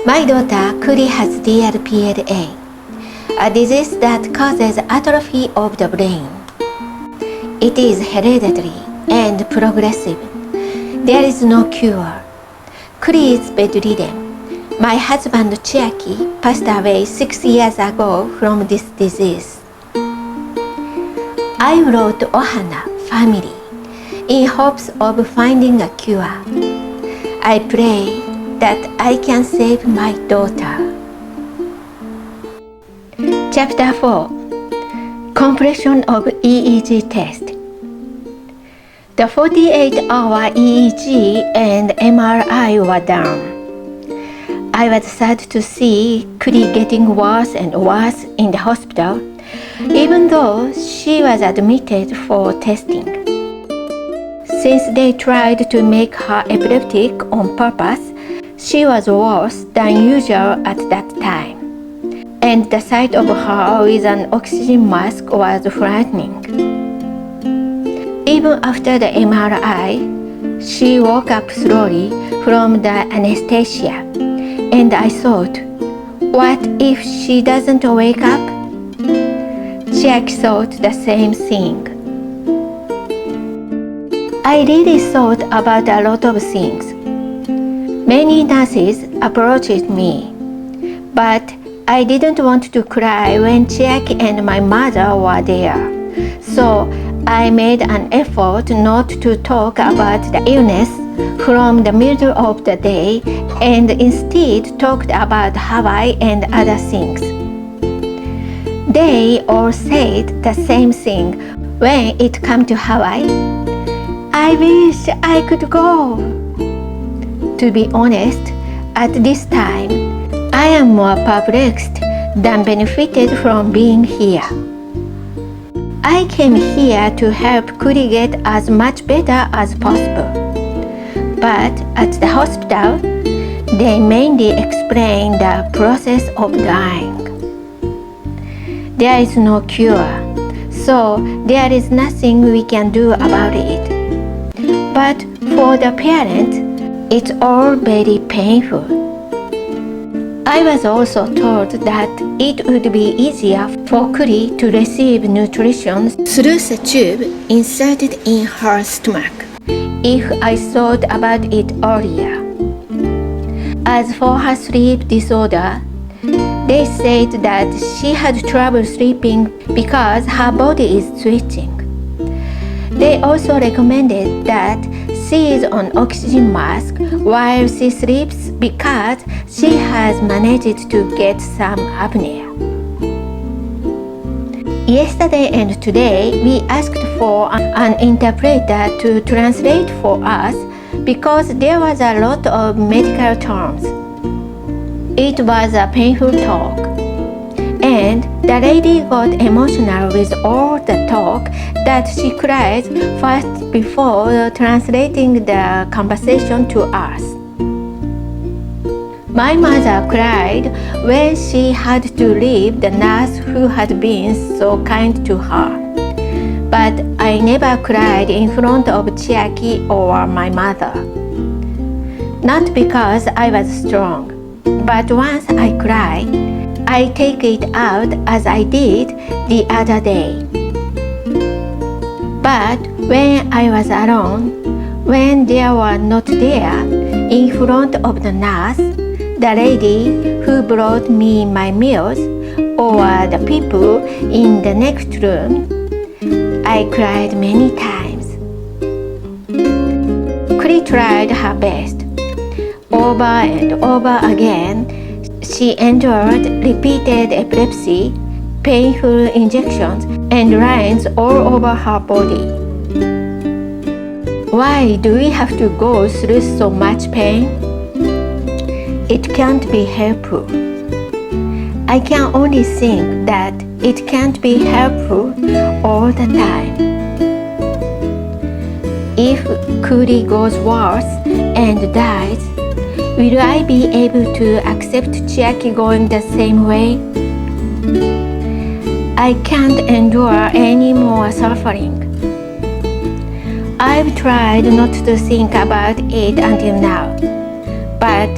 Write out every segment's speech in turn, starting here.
My daughter Kuri has DRPLA, a disease that causes atrophy of the brain. It is hereditary and progressive. There is no cure. Kuri is bedridden. My husband Chiaki passed away 6 years ago from this disease. I wrote OHANA Family in hopes of finding a cure. I pray that I can save my daughter. Chapter 4. Completion of EEG test. The 48-hour EEG and MRI were done. I was sad to see Kuri getting worse and worse in the hospital, even though she was admitted for testing. Since they tried to make her epileptic on purpose, she was worse than usual at that time, and the sight of her with an oxygen mask was frightening. Even after the MRI, she woke up slowly from the anesthesia, and I thought, what if she doesn't wake up? Chiaki thought the same thing. I really thought about a lot of things. Many nurses approached me, but I didn't want to cry when Chiaki and my mother were there, so I made an effort not to talk about the illness from the middle of the day and instead talked about Hawaii and other things. They all said the same thing when it came to Hawaii. I wish I could go. To be honest, at this time, I am more perplexed than benefited from being here. I came here to help Kuri get as much better as possible. But at the hospital, they mainly explain the process of dying. There is no cure, so there is nothing we can do about it. But for the parents, it's all very painful. I was also told that it would be easier for Kuri to receive nutrition through the tube inserted in her stomach if I thought about it earlier. As for her sleep disorder, they said that she had trouble sleeping because her body is twitching. They also recommended that she is on oxygen mask while she sleeps because she has managed to get some apnea. Yesterday and today, we asked for an interpreter to translate for us because there was a lot of medical terms. It was a painful talk, and the lady got emotional with all the talk that she cried first before translating the conversation to us. My mother cried when she had to leave the nurse who had been so kind to her. But I never cried in front of Chiaki or my mother. Not because I was strong, but once I cry, I take it out as I did the other day. But when I was alone, when they were not there, in front of the nurse, the lady who brought me my meals, or the people in the next room, I cried many times. Kuri tried her best. Over and over again, she endured repeated epilepsy, painful injections, and lines all over her body. Why do we have to go through so much pain? It can't be helpful. I can only think that it can't be helpful all the time. If Kuri goes worse and dies, will I be able to accept Chiaki going the same way? I can't endure any more suffering. I've tried not to think about it until now, but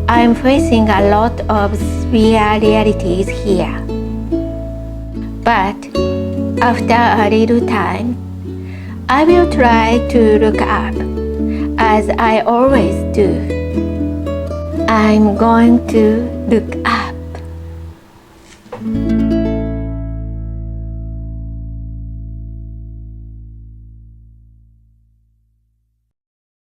I'm facing a lot of severe realities here. But after a little time, I will try to look up, as I always do. I'm going to look up.